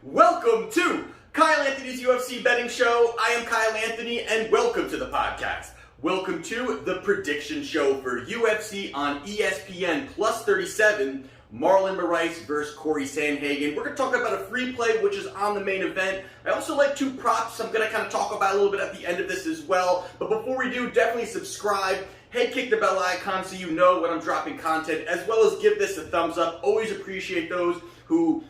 Welcome to Kyle Anthony's UFC Betting Show. I am Kyle Anthony, and welcome to the podcast. Welcome to the prediction show for UFC on ESPN Plus 37, Marlon Moraes versus Cory Sandhagen. We're going to talk about a free play, which is on the main event. I also like two props I'm going to kind of talk about a little bit at the end of this as well. But before we do, definitely subscribe. Head kick the bell icon so you know when I'm dropping content, as well as give this a thumbs up. Always appreciate those who,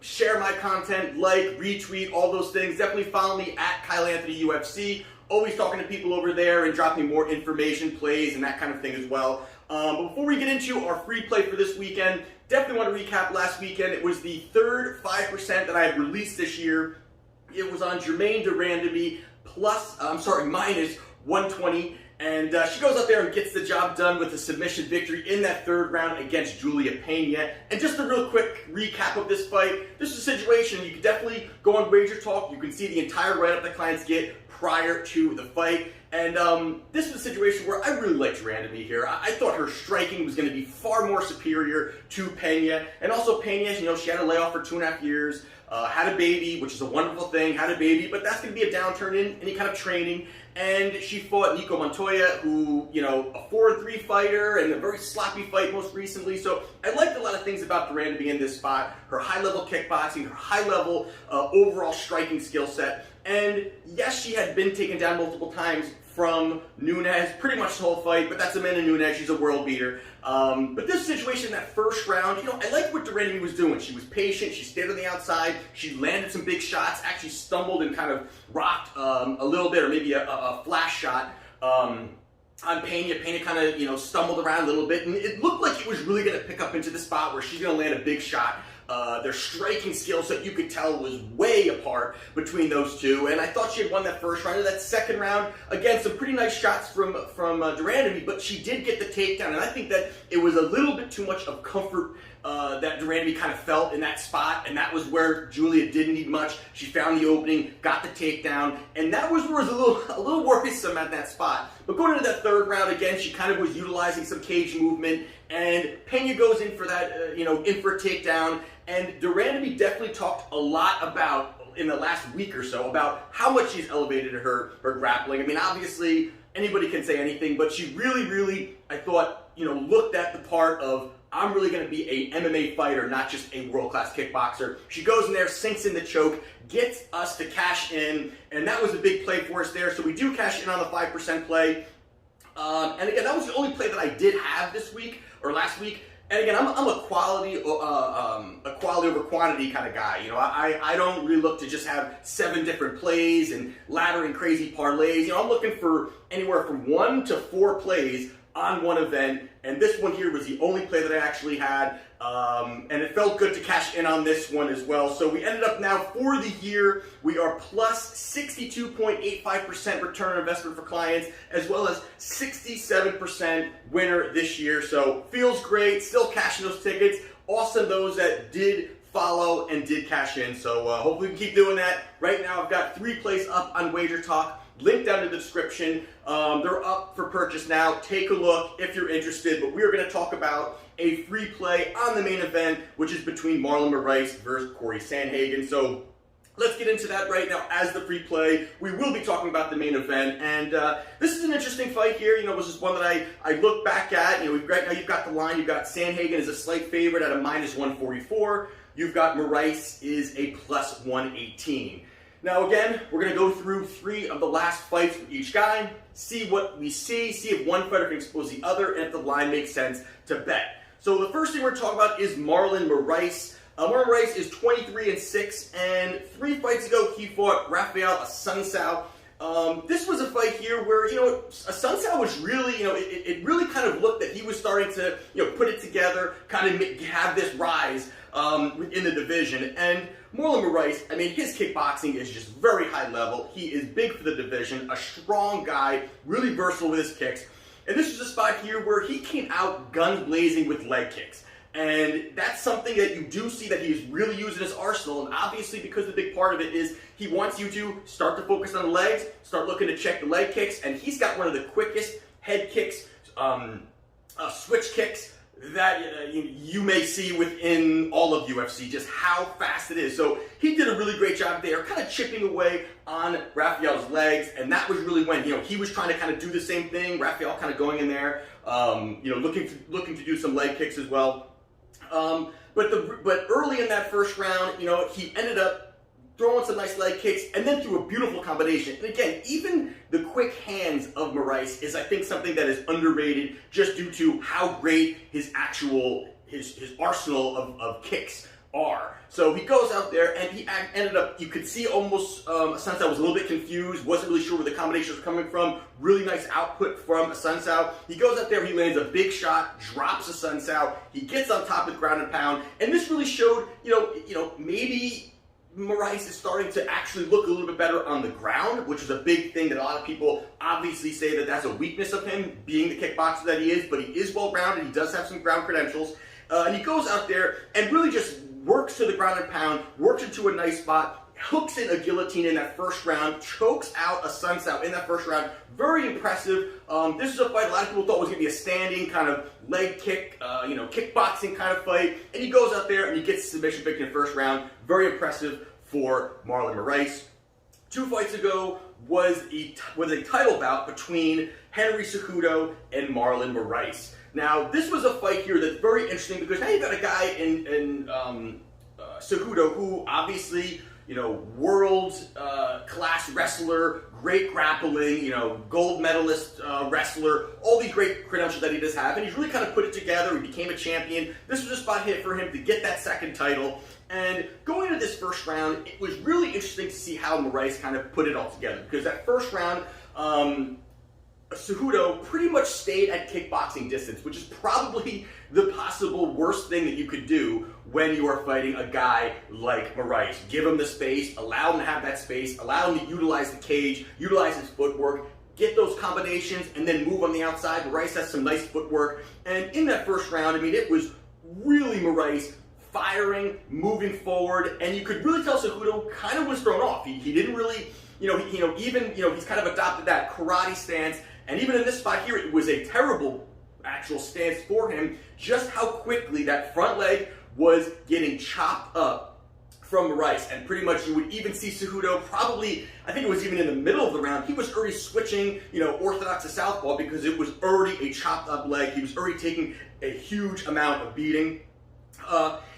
share my content, like, retweet, all those things. Definitely follow me at Kyle Anthony UFC. Always talking to people over there and dropping more information, plays, and that kind of thing as well. But before we get into our free play for this weekend, definitely want to recap last weekend. It was the third 5% that I had released this year. It was on Germaine de Randamie minus 120. And she goes out there and gets the job done with a submission victory in that third round against Julia Pena. And just a real quick recap of this fight. This is a situation you can definitely go on Wager Talk. You can see the entire write-up that clients get prior to the fight. And this is a situation where I really liked Randamie here. I thought her striking was going to be far more superior to Pena. And also Pena, she had a layoff for 2.5 years. Had a baby, which is a wonderful thing, had a baby, but that's going to be a downturn in any kind of training. And she fought Nico Montoya, who, a 4-3 fighter and a very sloppy fight most recently. So I liked a lot of things about de Randamie in this spot. Her high-level kickboxing, her high-level overall striking skill set. And yes, she had been taken down multiple times from Nunes, pretty much the whole fight, but that's Amanda Nunes, she's a world beater. But this situation, that first round, I liked what de Randamie was doing. She was patient, she stayed on the outside, she landed some big shots, actually stumbled and kind of rocked a little bit, or maybe a flash shot on Pena. Pena kind of, stumbled around a little bit, and it looked like it was really going to pick up into the spot where she's going to land a big shot. Their striking skill set, you could tell, was way apart between those two, and I thought she had won that first round. And that second round, again, some pretty nice shots from de Randamie, but she did get the takedown, and I think that it was a little bit too much of comfort that de Randamie kind of felt in that spot, and that was where Julia didn't need much. She found the opening, got the takedown, and that was where it was a little worrisome at that spot. But going into that third round, again, she kind of was utilizing some cage movement, and Pena goes in for that, in for a takedown. And de Randamie definitely talked a lot about, in the last week or so, about how much she's elevated her grappling. I mean, obviously, anybody can say anything, but she really, I thought, looked at the part of, I'm really going to be a MMA fighter, not just a world-class kickboxer. She goes in there, sinks in the choke, gets us to cash in, and that was a big play for us there. So we do cash in on the 5% play. And again, that was the only play that I did have this week, or last week. And again, I'm a quality over quantity kind of guy. I don't really look to just have 7 different plays and laddering crazy parlays. I'm looking for anywhere from 1 to 4 plays on one event, and this one here was the only play that I actually had, and it felt good to cash in on this one as well. So we ended up now, for the year, we are plus 62.85% return on investment for clients, as well as 67% winner this year. So feels great, still cashing those tickets. Awesome those that did follow and did cash in. So hopefully we can keep doing that. Right now I've got 3 plays up on Wager Talk. Link down in the description. They're up for purchase now. Take a look if you're interested. But we're going to talk about a free play on the main event, which is between Marlon Moraes versus Cory Sandhagen. So let's get into that right now as the free play. We will be talking about the main event. And this is an interesting fight here. This is one that I look back at. Right now you've got the line. You've got Sandhagen as a slight favorite at a minus 144. You've got Moraes is a plus 118. Now again, we're going to go through 3 of the last fights with each guy, see what we see if one fighter can expose the other, and if the line makes sense to bet. So the first thing we're going to talk about is Marlon Moraes. Marlon Moraes is 23-6, and 3 fights ago he fought Rothwell, a Sunsao. This was a fight here where, Sunsao was really, it really kind of looked that he was starting to, put it together, kind of have this rise in the division. And Marlon Moraes, his kickboxing is just very high level. He is big for the division, a strong guy, really versatile with his kicks. And this was a spot here where he came out guns blazing with leg kicks. And that's something that you do see that he's really using his arsenal. And obviously, because the big part of it is he wants you to start to focus on the legs, start looking to check the leg kicks. And he's got one of the quickest head kicks, switch kicks, that you may see within all of UFC, just how fast it is. So he did a really great job there, kind of chipping away on Rafael's legs, and that was really when he was trying to kind of do the same thing. Rafael kind of going in there, looking to do some leg kicks as well. But early in that first round, he ended up throwing some nice leg kicks, and then threw a beautiful combination. And again, even the quick hands of Moraes is, I think, something that is underrated just due to how great his arsenal of kicks are. So he goes out there, and he ended up, you could see almost Assunção was a little bit confused, wasn't really sure where the combination was coming from. Really nice output from Assunção. He goes out there, he lands a big shot, drops Assunção, he gets on top with ground and pound, and this really showed, maybe Moraes is starting to actually look a little bit better on the ground, which is a big thing that a lot of people obviously say that that's a weakness of him, being the kickboxer that he is, but he is well-rounded, he does have some ground credentials, and he goes out there and really just works to the ground and pound, works into a nice spot, hooks in a guillotine in that first round, chokes out Assunção in that first round. Very impressive. This is a fight a lot of people thought was going to be a standing kind of leg kick, kickboxing kind of fight. And he goes out there and he gets submission pick in the first round. Very impressive for Marlon Moraes. 2 fights ago was a title bout between Henry Cejudo and Marlon Moraes. Now, this was a fight here that's very interesting because now you've got a guy in Cejudo who obviously, world class wrestler, great grappling, gold medalist wrestler, all these great credentials that he does have, and he's really kind of put it together. He became a champion. This was a spot hit for him to get that second title. And going into this first round, it was really interesting to see how Moraes kind of put it all together, because that first round, Cejudo pretty much stayed at kickboxing distance, which is probably the possible worst thing that you could do when you are fighting a guy like Moraes. Give him the space, allow him to have that space, allow him to utilize the cage, utilize his footwork, get those combinations, and then move on the outside. Moraes has some nice footwork. And in that first round, it was really Moraes firing, moving forward, and you could really tell Cejudo kind of was thrown off. He didn't really, he's kind of adopted that karate stance. And even in this spot here, it was a terrible actual stance for him, just how quickly that front leg was getting chopped up from Moraes. And pretty much you would even see Cejudo probably, I think it was even in the middle of the round, he was already switching, orthodox to southpaw because it was already a chopped up leg. He was already taking a huge amount of beating.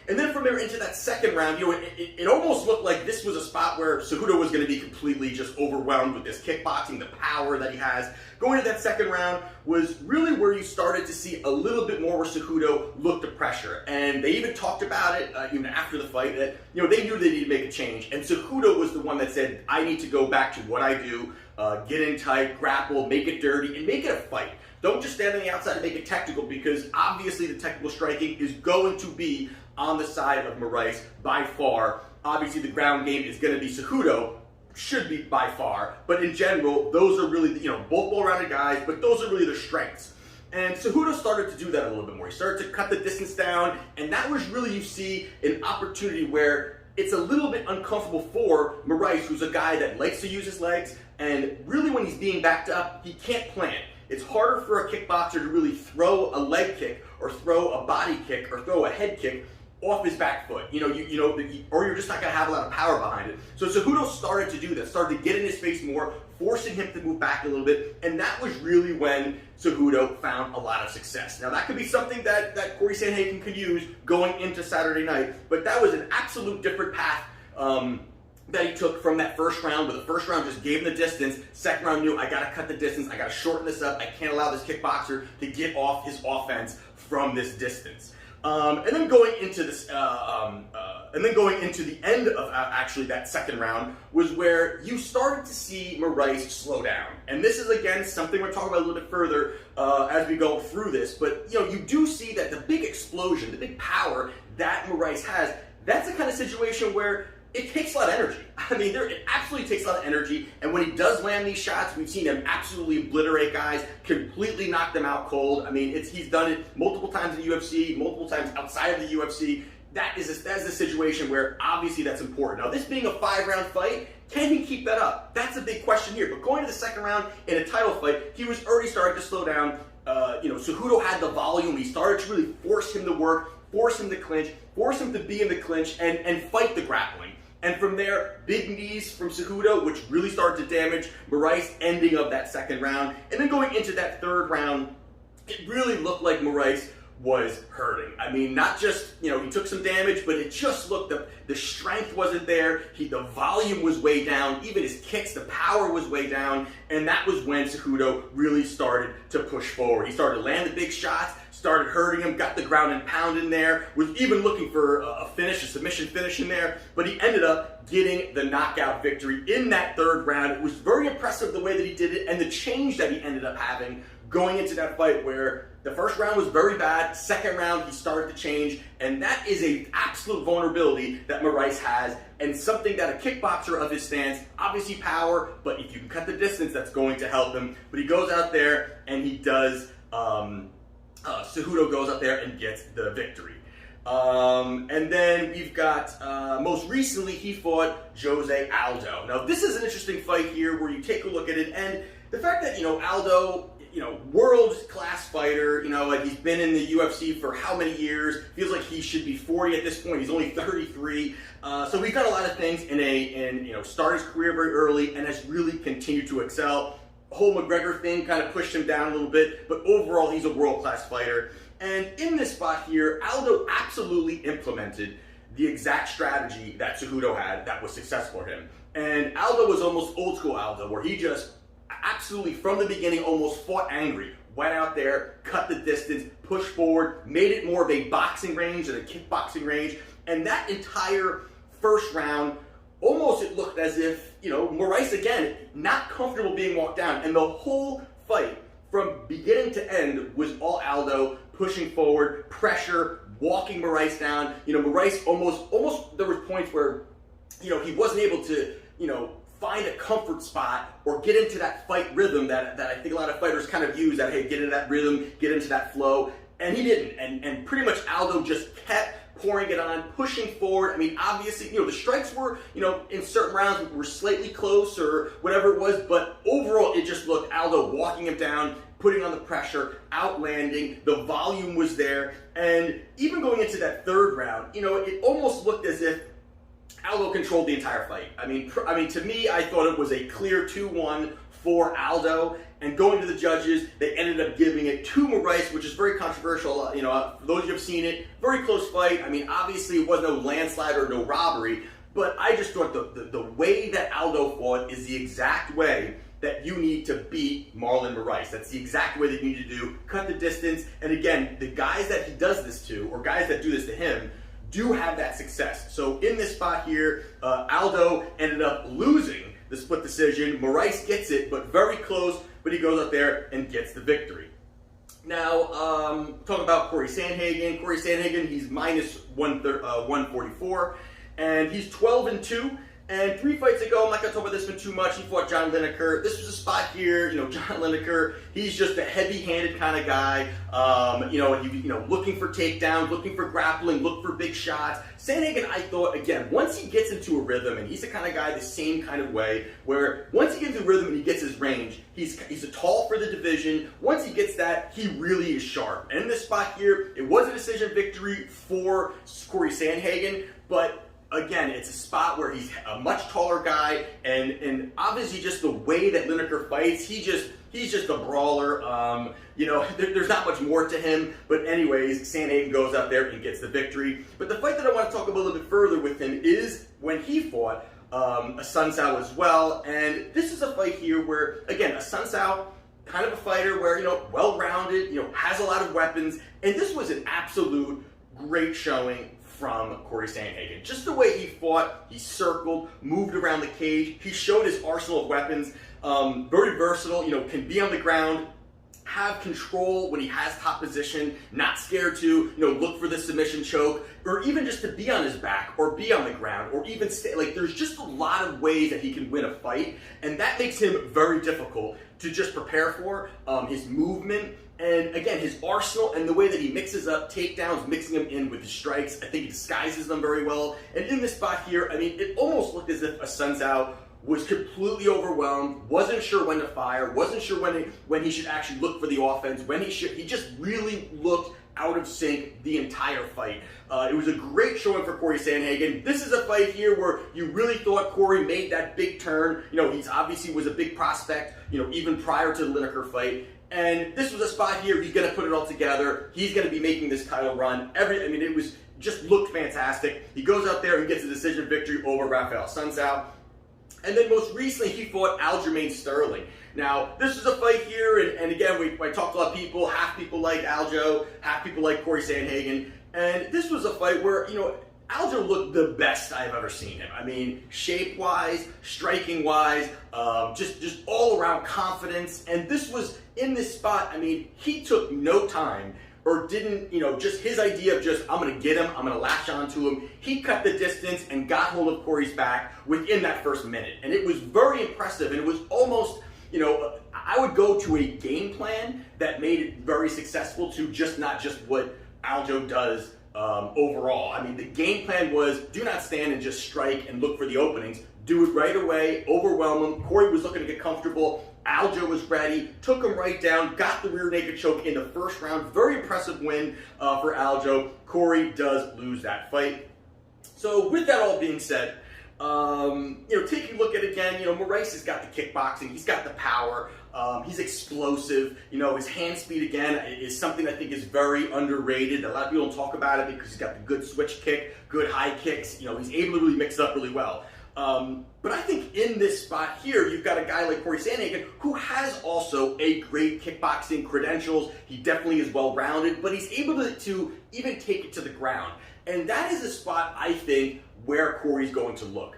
And then from there into that second round, it almost looked like this was a spot where Cejudo was going to be completely just overwhelmed with this kickboxing, the power that he has. Going to that second round was really where you started to see a little bit more where Cejudo looked to pressure. And they even talked about it, even after the fight, that they knew they needed to make a change. And Cejudo was the one that said, I need to go back to what I do, get in tight, grapple, make it dirty, and make it a fight. Don't just stand on the outside and make it technical, because obviously the technical striking is going to be on the side of Moraes by far. Obviously the ground game is going to be Cejudo, should be by far, but in general, those are really, both well-rounded guys, but those are really their strengths. And Cejudo started to do that a little bit more. He started to cut the distance down, and that was really, you see, an opportunity where it's a little bit uncomfortable for Moraes, who's a guy that likes to use his legs, and really when he's being backed up, he can't plant. It's harder for a kickboxer to really throw a leg kick or throw a body kick or throw a head kick off his back foot, or you're just not going to have a lot of power behind it. So Cejudo started to do that, started to get in his face more, forcing him to move back a little bit, and that was really when Cejudo found a lot of success. Now that could be something that Cory Sandhagen could use going into Saturday night, but that was an absolute different path that he took from that first round, where the first round just gave him the distance. Second round knew, I got to cut the distance, I got to shorten this up, I can't allow this kickboxer to get off his offense from this distance. And then going into this, going into the end of actually that second round was where you started to see Moraes slow down. And this is again something we're talking about a little bit further as we go through this. But you do see that the big explosion, the big power that Moraes has, that's the kind of situation where it takes a lot of energy. It absolutely takes a lot of energy, and when he does land these shots, we've seen him absolutely obliterate guys, completely knock them out cold. He's done it multiple times in the UFC, multiple times outside of the UFC. That's a situation where obviously that's important. Now, this being a 5-round fight, can he keep that up? That's a big question here. But going to the second round in a title fight, he was already starting to slow down. Cejudo had the volume. He started to really force him to work, force him to clinch, force him to be in the clinch, and fight the grappling. And from there, big knees from Cejudo, which really started to damage Moraes, ending of that second round. And then going into that third round, it really looked like Moraes was hurting. I mean, not just, he took some damage, but it just looked, the strength wasn't there. The volume was way down. Even his kicks, the power was way down. And that was when Cejudo really started to push forward. He started to land the big shots, started hurting him, got the ground and pound in there, was even looking for a submission finish in there, but he ended up getting the knockout victory in that third round. It was very impressive the way that he did it, and the change that he ended up having going into that fight, where the first round was very bad, second round he started to change, and that is an absolute vulnerability that Moraes has, and something that a kickboxer of his stance, obviously power, but if you can cut the distance, that's going to help him. But he goes out there and he does, Cejudo goes out there and gets the victory. And then we've got, most recently he fought Jose Aldo. Now this is an interesting fight here where you take a look at it, and the fact that, Aldo, world-class fighter, like he's been in the UFC for how many years, feels like he should be 40 at this point, he's only 33, so he's done a lot of things started his career very early and has really continued to excel. The whole McGregor thing kind of pushed him down a little bit, but overall he's a world-class fighter. And in this spot here, Aldo absolutely implemented the exact strategy that Cejudo had that was successful for him. And Aldo was almost old school Aldo, where he just absolutely, from the beginning, almost fought angry. Went out there, cut the distance, pushed forward, made it more of a boxing range than a kickboxing range. And that entire first round, almost it looked as if, Moraes, again, not comfortable being walked down. And the whole fight, from beginning to end, was all Aldo pushing forward, pressure, walking Moraes down. Moraes almost, there was points where, he wasn't able to, find a comfort spot or get into that fight rhythm that I think a lot of fighters kind of use, that, hey, get into that rhythm, get into that flow, and he didn't. And pretty much Aldo just kept pouring it on, pushing forward. I mean, obviously, the strikes were, in certain rounds were slightly close or whatever it was, but overall it just looked Aldo walking him down, putting on the pressure, outlanding, the volume was there, and even going into that third round, it almost looked as if Aldo controlled the entire fight. I mean, to me, I thought it was a clear 2-1 for Aldo. And going to the judges, they ended up giving it to Moraes, which is very controversial. For those who have seen it, very close fight. I mean, obviously, it was no landslide or no robbery. But I just thought the way that Aldo fought is the exact way that you need to beat Marlon Moraes. That's the exact way that you need to do. Cut the distance. And again, the guys that he does this to, or guys that do this to him, do have that success. So in this spot here, Aldo ended up losing the split decision. Moraes gets it, but very close, but he goes up there and gets the victory. Now, talk about Cory Sandhagen. Cory Sandhagen, he's minus 144, and he's 12-2. And 3 fights ago, I'm not going to talk about this one too much, he fought John Lineker. This was a spot here, John Lineker, he's just a heavy-handed kind of guy, looking for takedowns, looking for grappling, look for big shots. Sandhagen, I thought, again, once he gets into a rhythm, and he's the kind of guy the same kind of way, where once he gets into a rhythm and he gets his range, he's a tall for the division. Once he gets that, he really is sharp. And in this spot here, it was a decision victory for Cory Sandhagen, but again, it's a spot where he's a much taller guy, and obviously just the way that Lineker fights, he's just a brawler. There's not much more to him. But anyways, Sandhagen goes out there and gets the victory. But the fight that I want to talk about a little bit further with him is when he fought Assunção as well. And this is a fight here where, again, Assunção, kind of a fighter where, well-rounded, has a lot of weapons. And this was an absolute great showing from Cory Sandhagen. Just the way he fought, he circled, moved around the cage, he showed his arsenal of weapons, very versatile, can be on the ground, have control when he has top position, not scared to, look for the submission choke, or even just to be on his back, or be on the ground, or even stay. Like, there's just a lot of ways that he can win a fight, and that makes him very difficult to just prepare for. His movement, and again, his arsenal and the way that he mixes up takedowns, mixing them in with the strikes, I think he disguises them very well. And in this spot here, I mean, it almost looked as if Assunção was completely overwhelmed, wasn't sure when to fire, wasn't sure when he should actually look for the offense, he just really looked out of sync the entire fight. It was a great showing for Cory Sandhagen. This is a fight here where you really thought Cory made that big turn. He's obviously was a big prospect, even prior to the Lineker fight. And this was a spot here, he's going to put it all together. He's going to be making this title run. It was just looked fantastic. He goes out there and gets a decision victory over Rafael Sunsao. And then most recently, he fought Aljamain Sterling. Now, this is a fight here, and again, I talked to a lot of people. Half people like Aljo, half people like Cory Sandhagen. And this was a fight where, Aljo looked the best I've ever seen him. Shape-wise, striking-wise, just all-around confidence. And this was, in this spot, he took no time or didn't, just his idea of I'm going to get him, I'm going to latch onto him. He cut the distance and got hold of Cory's back within that first minute. And it was very impressive, and it was almost, I would go to a game plan that made it very successful to not just what Aljo does overall. The game plan was do not stand and just strike and look for the openings. Do it right away, overwhelm him. Cory was looking to get comfortable. Aljo was ready, took him right down, got the rear naked choke in the first round. Very impressive win for Aljo. Cory does lose that fight. So with that all being said, taking a look at it again, Moraes has got the kickboxing, he's got the power, he's explosive. His hand speed again is something I think is very underrated. A lot of people don't talk about it because he's got the good switch kick, good high kicks. He's able to really mix it up really well. But I think in this spot here, you've got a guy like Cory Sandhagen who has also a great kickboxing credentials. He definitely is well-rounded, but he's able to even take it to the ground. And that is a spot, I think, where Cory's going to look.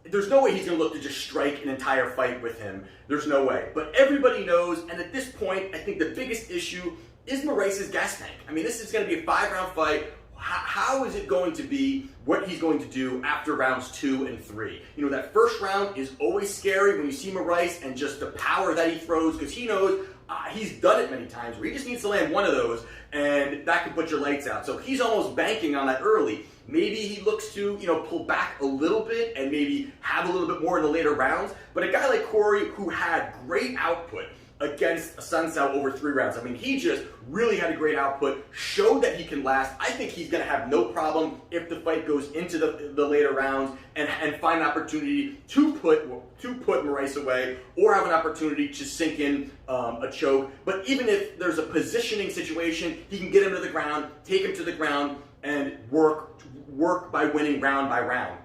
There's no way he's going to look to just strike an entire fight with him. There's no way. But everybody knows, and at this point, I think the biggest issue is Moraes' gas tank. This is going to be a 5-round fight. How is it going to be what he's going to do after rounds 2 and 3? That first round is always scary when you see Moraes and just the power that he throws, because he knows he's done it many times where he just needs to land one of those and that could put your lights out. So he's almost banking on that early. Maybe he looks to, pull back a little bit and maybe have a little bit more in the later rounds. But a guy like Cory who had great output against Sunsao over 3 rounds. He just really had a great output, showed that he can last. I think he's going to have no problem if the fight goes into the later rounds and find an opportunity to put Moraes away or have an opportunity to sink in a choke. But even if there's a positioning situation, he can get him to the ground, take him to the ground, and work by winning round by round.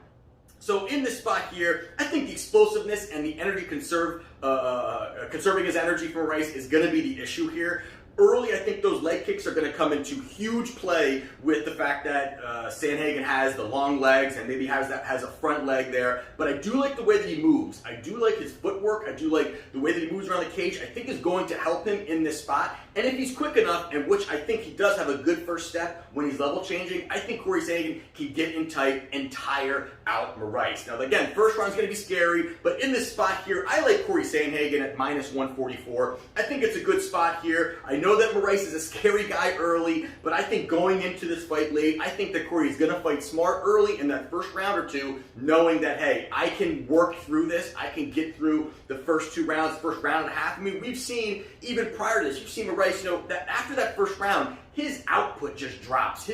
So in this spot here, I think the explosiveness and the energy conserving his energy from Moraes is going to be the issue here. Early, I think those leg kicks are going to come into huge play with the fact that Sandhagen has the long legs and maybe has a front leg there. But I do like the way that he moves. I do like his footwork. I do like the way that he moves around the cage. I think is going to help him in this spot. And if he's quick enough, and which I think he does have a good first step when he's level changing, I think Cory Sandhagen can get in tight and tire out Moraes. Now again, first round's going to be scary, but in this spot here, I like Cory Sandhagen at -144. I think it's a good spot here. I know that Moraes is a scary guy early, but I think going into this fight late, I think that Cory is going to fight smart early in that first round or two, knowing that, hey, I can work through this. I can get through the first 2 rounds, first round and a half. We've seen, even prior to this, you've seen Moraes, that after that first round, his output just drops.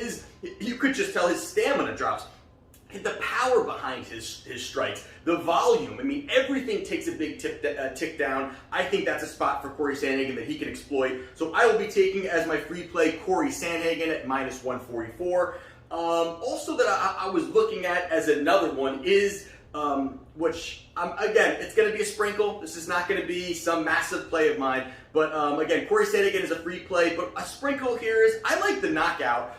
You could just tell his stamina drops. The power behind his strikes, the volume, everything takes a big tick down. I think that's a spot for Cory Sandhagen that he can exploit. So I will be taking as my free play Cory Sandhagen at -144. Also that I was looking at as another one is, which, again, it's going to be a sprinkle. This is not going to be some massive play of mine. But again, Cory Sandhagen is a free play. But a sprinkle here is, I like the knockout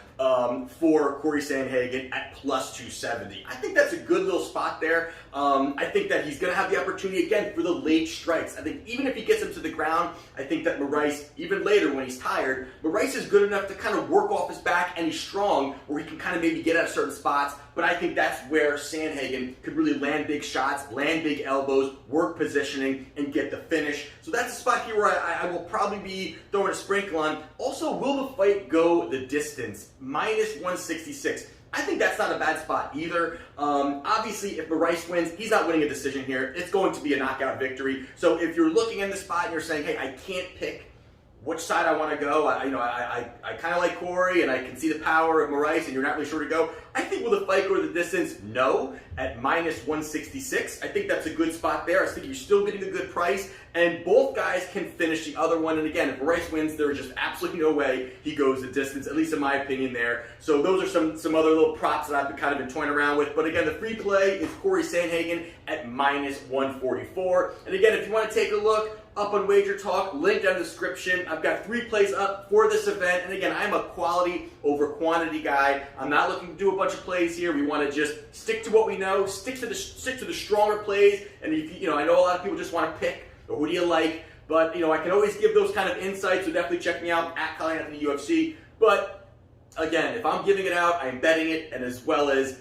for Cory Sandhagen at +270. I think that's a good little spot there. I think that he's going to have the opportunity, again, for the late strikes. I think even if he gets him to the ground, I think that Moraes, even later when he's tired, Moraes is good enough to kind of work off his back, and he's strong where he can kind of maybe get at certain spots. But I think that's where Sandhagen could really land big shots, land big elbows, work positioning, and get the finish. So that's a spot here where I will probably be throwing a sprinkle on. Also, will the fight go the distance? -166. I think that's not a bad spot either. Obviously, if Moraes wins, he's not winning a decision here. It's going to be a knockout victory. So if you're looking in the spot and you're saying, hey, I can't pick which side I want to go, I kind of like Cory, and I can see the power of Moraes, and you're not really sure to go. I think will the fight go the distance? No, at -166. I think that's a good spot there. I think you're still getting a good price, and both guys can finish the other one. And again, if Moraes wins, there's just absolutely no way he goes the distance, at least in my opinion there. So those are some other little props that I've kind of been toying around with. But again, the free play is Cory Sandhagen at -144. And again, if you want to take a look, up on Wager Talk, link down in the description. I've got 3 plays up for this event, and again, I'm a quality over quantity guy. I'm not looking to do a bunch of plays here. We want to just stick to what we know, stick to the stronger plays. And if I know a lot of people just want to pick, or who do you like? But I can always give those kind of insights. So definitely check me out at Kyle Anthony UFC. But again, if I'm giving it out, I'm betting it, and as well as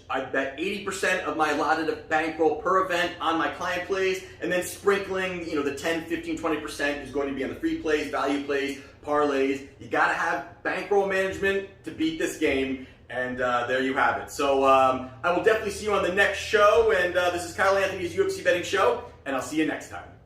I bet 80% of my allotted bankroll per event on my client plays, and then sprinkling, the 10, 15, 20% is going to be on the free plays, value plays, parlays. You got to have bankroll management to beat this game, and there you have it. So I will definitely see you on the next show, and this is Kyle Anthony's UFC Betting Show, and I'll see you next time.